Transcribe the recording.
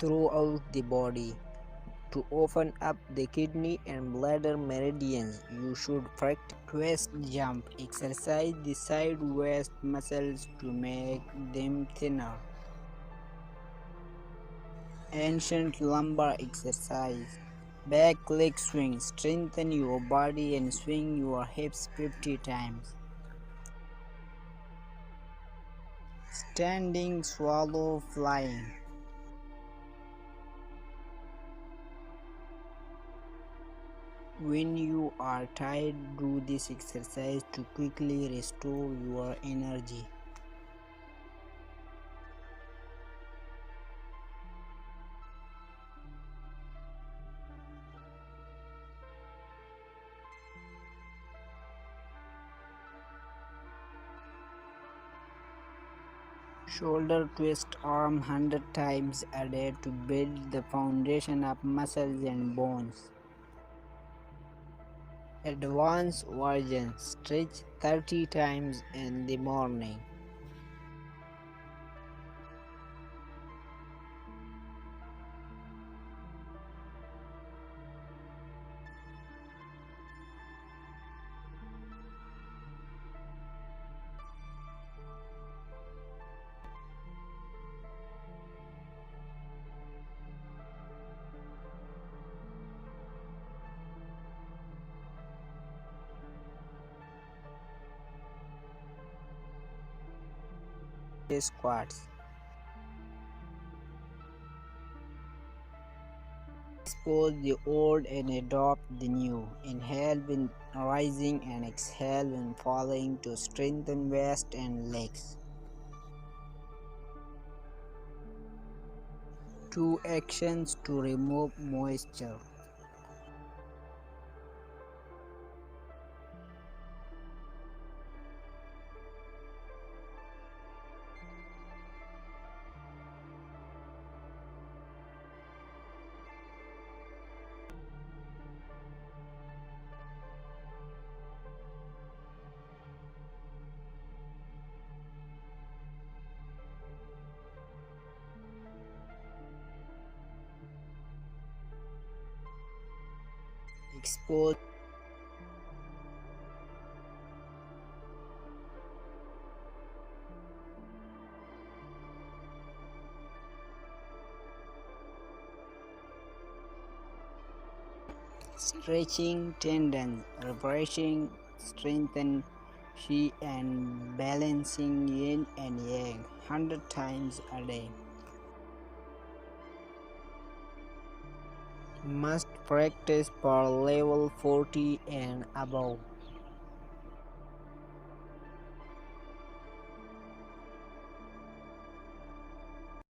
throughout the body. To open up the kidney and bladder meridians, you should practice twist jump. Exercise the side waist muscles to make them thinner. Ancient lumbar exercise. Back leg swing. Strengthen your body and swing your hips 50 times. Standing swallow flying. When you are tired, do this exercise to quickly restore your energy. Shoulder twist arm 100 times a day to build the foundation of muscles and bones. Advanced version. Stretch 30 times in the morning. Squats. Expose the old and adopt the new. Inhale when rising and exhale when falling to strengthen waist and legs. 2 actions to remove moisture. Expose stretching tendons, refreshing, strengthen chi and balancing yin and yang 100 times a day. Must practice for level 40 and above.